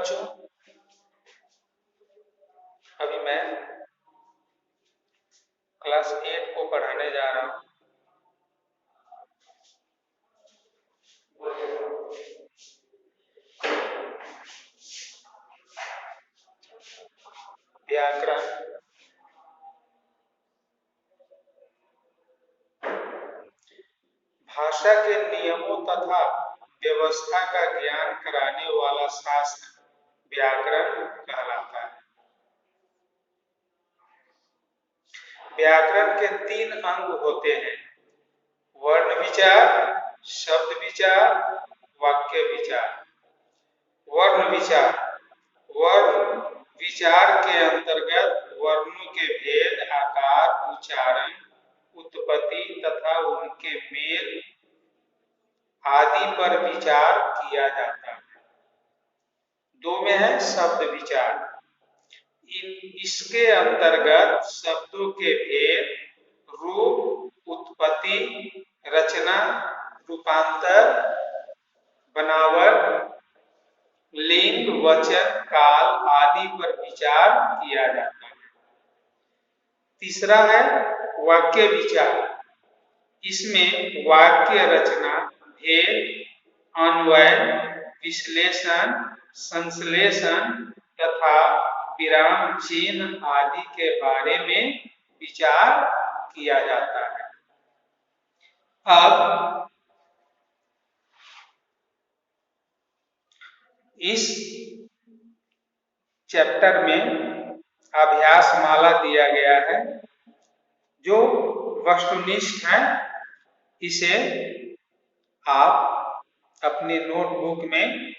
बच्चों, अभी मैं क्लास 8 को पढ़ाने जा रहा हूँ। व्याकरण। भाषा के नियमों तथा व्यवस्था का ज्ञान कराने वाला शास्त्र व्याकरण कहलाता है। व्याकरण के 3 अंग होते हैं: वर्ण विचार, शब्द विचार, वाक्य विचार। वर्ण विचार: वर्ण विचार के अंतर्गत वर्णों के भेद, आकार, उच्चारण, उत्पत्ति तथा उनके मेल आदि पर विचार किया जाता है। 2 में है शब्द विचार। इसके अंतर्गत शब्दों के भेद, रूप, उत्पत्ति, रचना, रूपांतर, बनावट, लिंग, वचन, काल आदि पर विचार किया जाता है। तीसरा है वाक्य विचार। इसमें वाक्य रचना, भेद, अन्वय, विश्लेषण, संश्लेषण तथा विराम चिन्ह आदि के बारे में विचार किया जाता है। अब इस चैप्टर में अभ्यास माला दिया गया है जो वस्तुनिष्ठ है। इसे आप अपनी नोटबुक में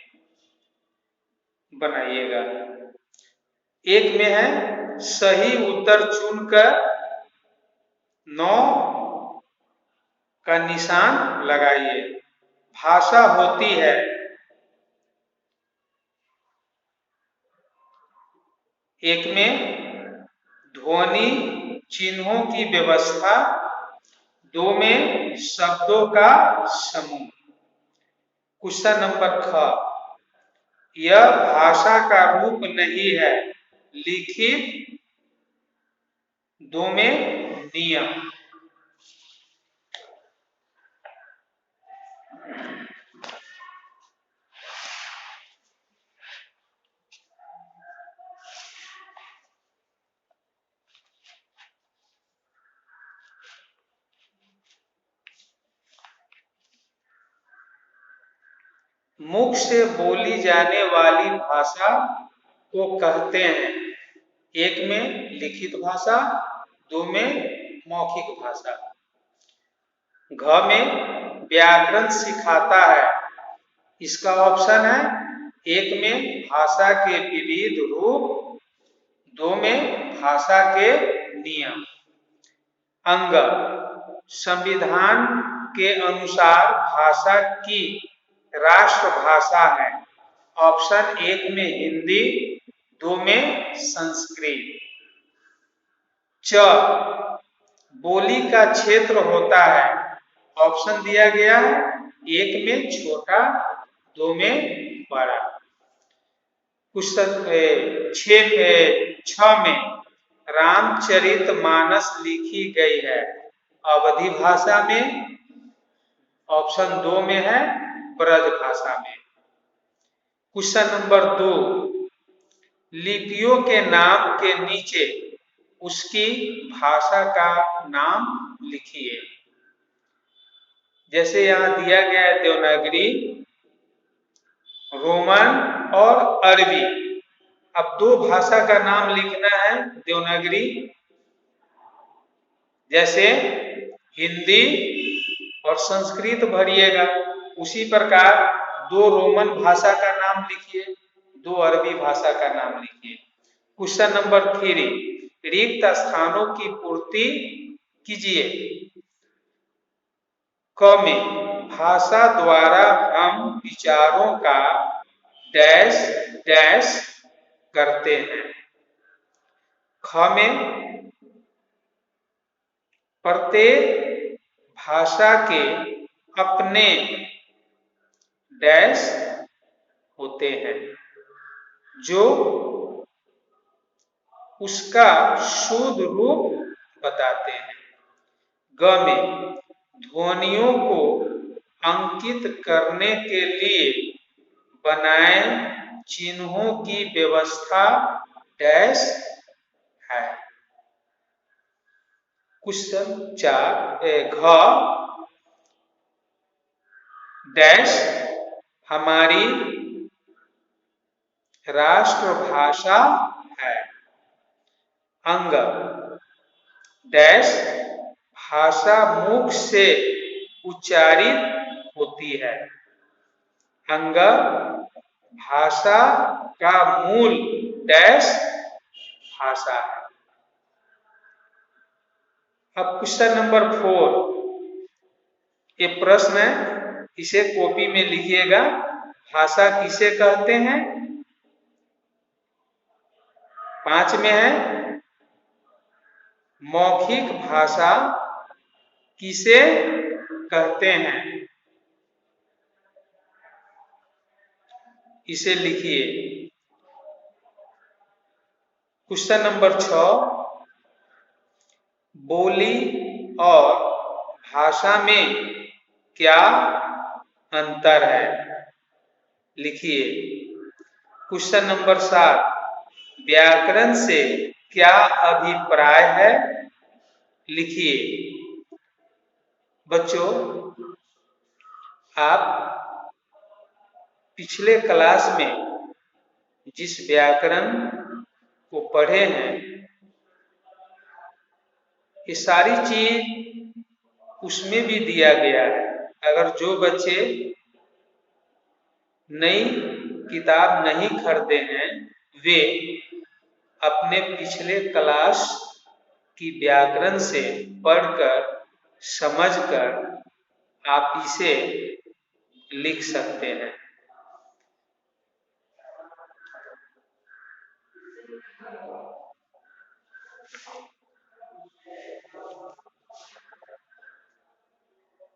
बनाइएगा। 1 में है सही उत्तर चुनकर 9 का निशान लगाइए। भाषा होती है एक में ध्वनि चिन्हों की व्यवस्था, 2 में शब्दों का समूह। क्वेश्चन नंबर ख, यह भाषा का रूप नहीं है, लिखित 2 में नियम। मुख से बोली जाने वाली भाषा को कहते हैं। 1 में लिखित भाषा, 2 में मौखिक भाषा। घ में व्याकरण सिखाता है। इसका ऑप्शन है 1 में भाषा के विविध रूप, 2 में भाषा के नियम। अंग, संविधान के अनुसार भाषा की राष्ट्रभाषा है। ऑप्शन 1 में हिंदी, 2 में संस्कृत। च, बोली का क्षेत्र होता है। ऑप्शन दिया गया है 1 में छोटा, 2 में बड़ा। क्वेश्चन 6 में रामचरितमानस लिखी गई है। अवधी भाषा में, ऑप्शन 2 में है ब्रज भाषा में। क्वेश्चन नंबर 2, लिपियों के नाम के नीचे उसकी भाषा का नाम लिखिए। जैसे यहां दिया गया है देवनागरी, रोमन और अरबी। अब 2 भाषा का नाम लिखना है देवनागरी, जैसे हिंदी और संस्कृत भरिएगा। उसी प्रकार 2 रोमन भाषा का नाम लिखिए, 2 अरबी भाषा का नाम लिखिए। क्वेश्चन नंबर 3, रिक्त स्थानों की पूर्ति कीजिए। क में भाषा द्वारा हम विचारों का डैश डैश करते हैं। ख में प्रत्येक भाषा के अपने डैश होते हैं। जो उसका शुद्ध रूप बताते हैं। ग में ध्वनियों को अंकित करने के लिए बनाए चिन्हों की व्यवस्था डैश है। क्वेश्चन 4 घ डैश हमारी राष्ट्रभाषा है। अंग डैश भाषा मुख से उच्चारित होती है। अंग भाषा का मूल डैश भाषा है। अब क्वेश्चन नंबर 4, ये प्रश्न है, इसे कॉपी में लिखिएगा। भाषा किसे कहते हैं? 5 में है मौखिक भाषा किसे कहते हैं? इसे लिखिए। क्वेश्चन नंबर 6, बोली और भाषा में क्या अंतर है? लिखिए। क्वेश्चन नंबर 7, व्याकरण से क्या अभिप्राय है? लिखिए। बच्चों, आप पिछले क्लास में जिस व्याकरण को पढ़े हैं, ये सारी चीज उसमें भी दिया गया है। अगर जो बच्चे नई किताब नहीं खरीदे हैं, वे अपने पिछले क्लास की व्याकरण से पढ़कर समझकर आप इसे लिख सकते हैं।